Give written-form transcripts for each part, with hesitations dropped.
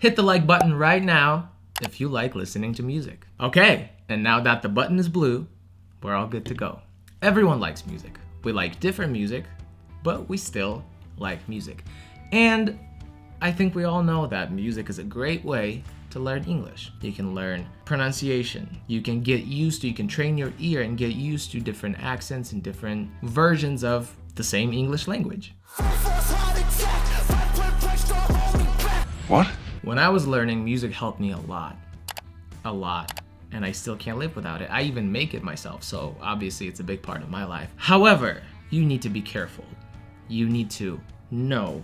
Hit the like button right now if you like listening to music. Okay, and now that the button is blue, we're all good to go. Everyone likes music. We like different music, but we still like music. And I think we all know that music is a great way to learn English. You can learn pronunciation. You can train your ear and get used to different accents and different versions of the same English language. What? When I was learning, music helped me a lot, and I still can't live without it. I even make it myself, so obviously it's a big part of my life. However, you need to be careful. You need to know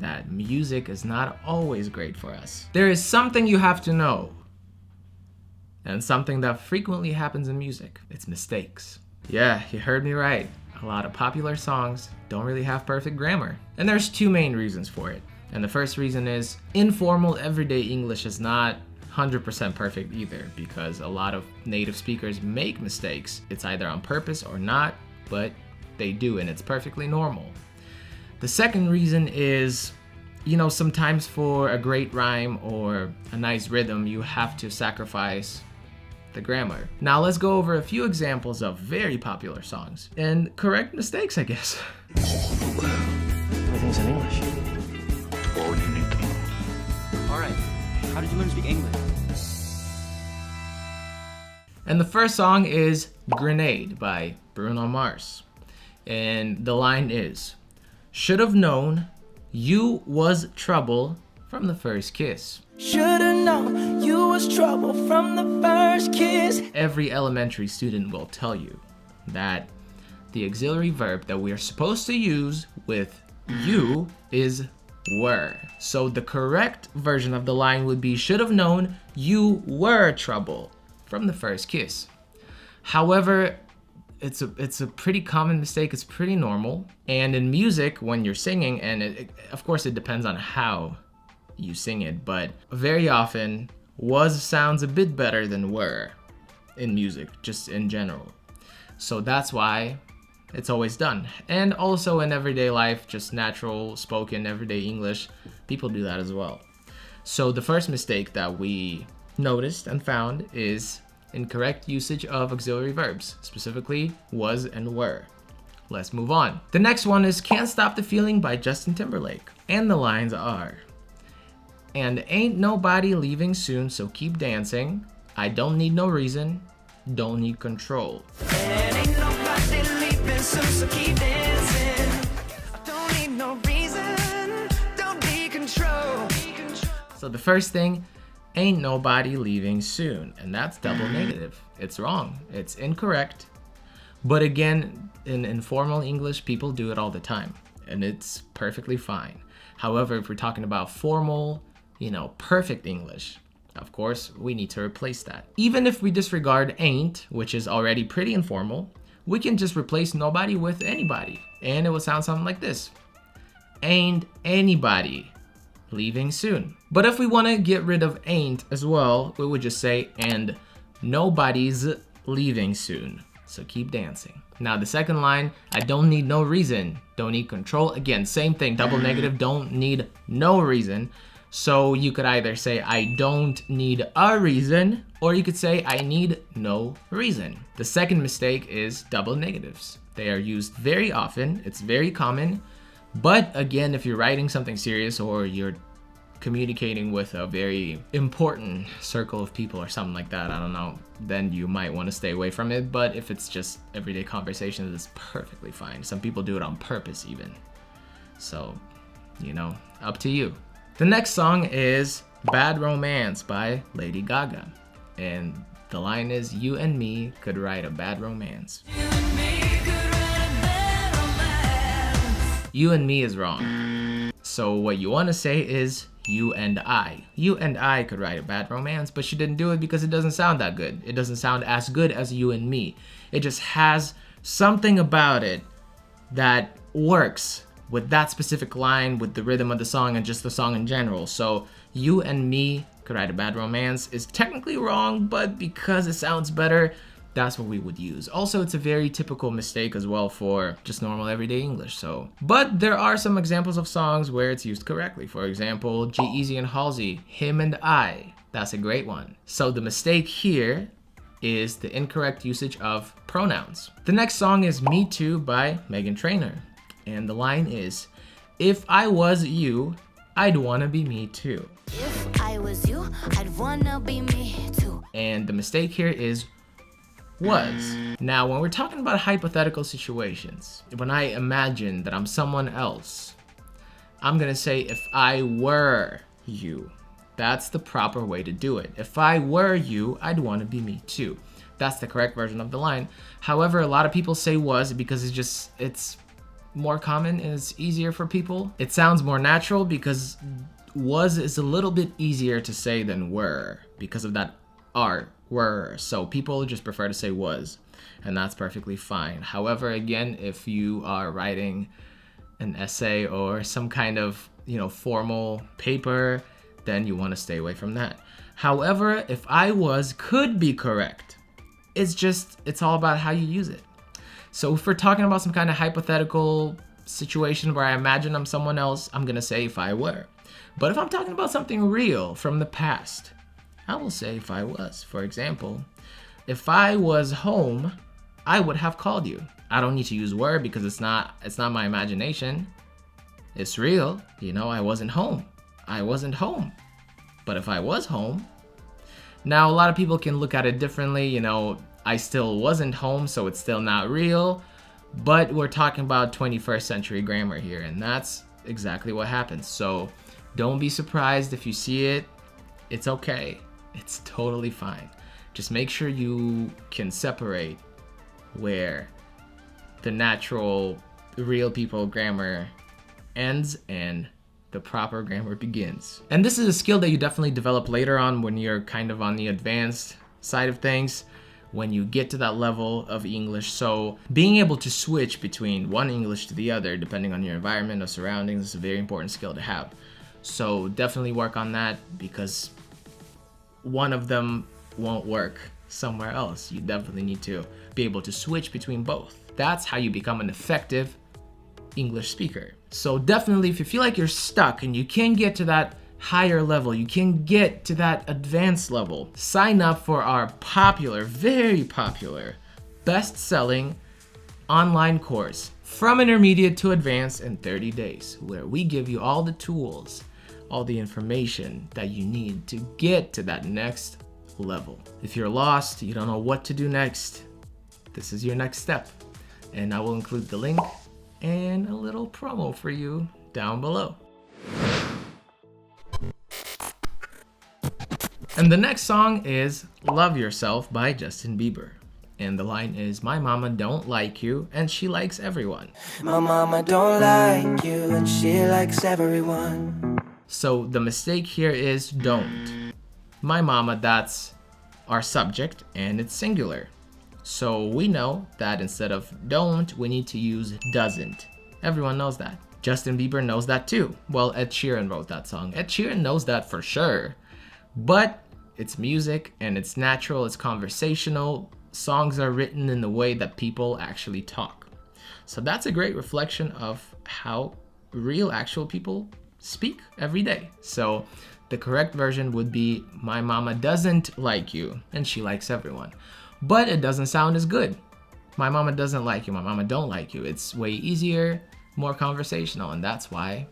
that music is not always great for us. There is something you have to know, and something that frequently happens in music. It's mistakes. Yeah, you heard me right. A lot of popular songs don't really have perfect grammar. And there's two main reasons for it. And the first reason is informal everyday English is not 100% perfect either, because a lot of native speakers make mistakes. It's either on purpose or not, but they do, and it's perfectly normal. The second reason is, sometimes for a great rhyme or a nice rhythm, you have to sacrifice the grammar. Now let's go over a few examples of very popular songs and correct mistakes, I guess. Everything's in English. All you need to know. All right. How did you learn to speak English? And the first song is Grenade by Bruno Mars. And the line is, "Should've known you was trouble from the first kiss." Should've known you was trouble from the first kiss. Every elementary student will tell you that the auxiliary verb that we are supposed to use with you is were. So the correct version of the line would be, should've known you were trouble from the first kiss. However, it's a pretty common mistake. It's pretty normal. And in music, when you're singing, and of course it depends on how you sing it, but very often was sounds a bit better than were in music, just in general. So that's why it's always done. And also in everyday life, just natural spoken everyday English, people do that as well. So the first mistake that we noticed and found is incorrect usage of auxiliary verbs, specifically was and were. Let's move on. The next one is Can't Stop the Feeling by Justin Timberlake. And the lines are, "And ain't nobody leaving soon, so keep dancing. I don't need no reason, don't need control." And ain't nobody leaving soon, so keep dancing. I don't need no reason, don't need control. So the first thing, ain't nobody leaving soon, and that's double negative. It's wrong. It's incorrect. But again, in informal English, people do it all the time, and it's perfectly fine. However, if we're talking about formal, perfect English, of course, we need to replace that. Even if we disregard ain't, which is already pretty informal, we can just replace nobody with anybody, and it will sound something like this. Ain't anybody leaving soon. But if we want to get rid of ain't as well, we would just say, and nobody's leaving soon, so keep dancing. Now the second line, I don't need no reason, don't need control. Again, same thing, double negative, don't need no reason. So you could either say, I don't need a reason, or you could say, I need no reason. The second mistake is double negatives. They are used very often, it's very common. But again, if you're writing something serious or you're communicating with a very important circle of people or something like that, I don't know, then you might want to stay away from it. But if it's just everyday conversation, it's perfectly fine. Some people do it on purpose even. So, up to you. The next song is Bad Romance by Lady Gaga. And the line is, you and me could write a bad romance. You and me is wrong. So what you want to say is you and I. You and I could write a bad romance, but she didn't do it because it doesn't sound that good. It doesn't sound as good as you and me. It just has something about it that works with that specific line, with the rhythm of the song, and just the song in general. So you and me could write a bad romance is technically wrong, but because it sounds better, that's what we would use. Also, it's a very typical mistake as well for just normal everyday English. So, but there are some examples of songs where it's used correctly. For example, G-Eazy and Halsey, Him and I. That's a great one. So the mistake here is the incorrect usage of pronouns. The next song is Me Too by Meghan Trainor. And the line is, if I was you, I'd wanna be me too. If I was you, I'd wanna be me too. And the mistake here is was. Now, when we're talking about hypothetical situations, when I imagine that I'm someone else, I'm gonna say if I were you. That's the proper way to do it. If I were you, I'd want to be me too. That's the correct version of the line. However, a lot of people say was because it's more common and it's easier for people. It sounds more natural because was is a little bit easier to say than were because of that R, were. So people just prefer to say was, and that's perfectly fine. However, again, if you are writing an essay or some kind of, formal paper, then you want to stay away from that. However, if I was could be correct. It's all about how you use it. So if we're talking about some kind of hypothetical situation where I imagine I'm someone else, I'm gonna say if I were. But if I'm talking about something real from the past, I will say if I was. For example, if I was home, I would have called you. I don't need to use were because it's not my imagination. It's real. I wasn't home. I wasn't home. But if I was home, now a lot of people can look at it differently. I still wasn't home, so it's still not real. But we're talking about 21st century grammar here, and that's exactly what happens. So don't be surprised if you see it. It's okay. It's totally fine. Just make sure you can separate where the natural, real people grammar ends and the proper grammar begins. And this is a skill that you definitely develop later on when you're kind of on the advanced side of things, when you get to that level of English. So being able to switch between one English to the other, depending on your environment or surroundings, is a very important skill to have. So definitely work on that because one of them won't work somewhere else. You definitely need to be able to switch between both. That's how you become an effective English speaker. So definitely, if you feel like you're stuck and you can't get to that higher level, you can get to that advanced level, sign up for our popular, very popular, best-selling online course, From Intermediate to Advanced in 30 Days, where we give you all the tools, all the information that you need to get to that next level. If you're lost, you don't know what to do next, this is your next step. And I will include the link and a little promo for you down below. And the next song is Love Yourself by Justin Bieber. And the line is, my mama don't like you and she likes everyone. My mama don't like you and she likes everyone. So the mistake here is don't. My mama, that's our subject and it's singular. So we know that instead of don't, we need to use doesn't. Everyone knows that. Justin Bieber knows that too. Well, Ed Sheeran wrote that song. Ed Sheeran knows that for sure. But it's music and it's natural, it's conversational. Songs are written in the way that people actually talk. So that's a great reflection of how real actual people speak every day. So the correct version would be, my mama doesn't like you and she likes everyone. But it doesn't sound as good. My mama doesn't like you, my mama don't like you. It's way easier, more conversational, and that's why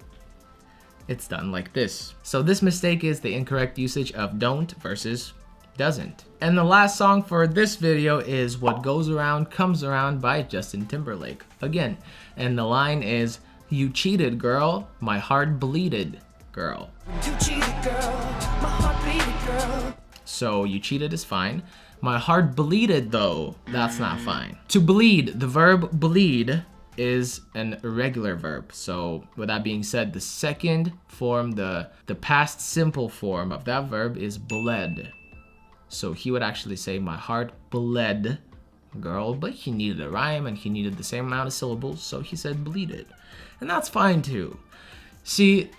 it's done like this. So this mistake is the incorrect usage of don't versus doesn't. And the last song for this video is What Goes Around Comes Around by Justin Timberlake. Again, and the line is, you cheated, girl, my heart bleeded, girl. You cheated, girl. My heart bleeded, girl. So you cheated is fine. My heart bleeded though, that's not fine. To bleed, the verb bleed is an irregular verb. So with that being said, the second form, the past simple form of that verb is bled. So he would actually say, my heart bled, girl, but he needed a rhyme and he needed the same amount of syllables, so he said bleeded. And that's fine too. See,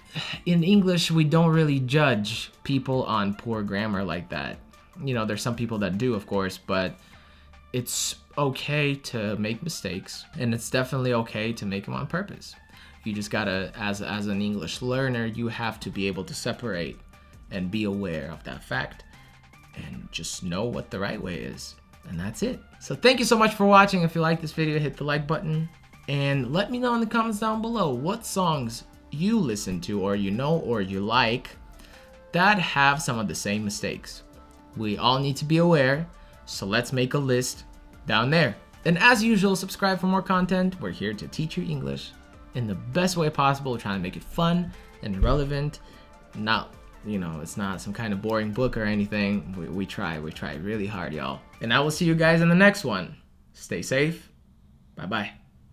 in English, we don't really judge people on poor grammar like that. There's some people that do, of course, but it's okay to make mistakes, and it's definitely okay to make them on purpose. You just gotta, as an English learner, you have to be able to separate and be aware of that fact and just know what the right way is. And that's it. So thank you so much for watching. If you like this video, hit the like button and let me know in the comments down below what songs you listen to or you know or you like that have some of the same mistakes. We all need to be aware, so let's make a list down there. And as usual, subscribe for more content. We're here to teach you English in the best way possible. We're trying to make it fun and relevant. Not, you know, it's not some kind of boring book or anything. We try really hard, y'all. And I will see you guys in the next one. Stay safe. Bye-bye.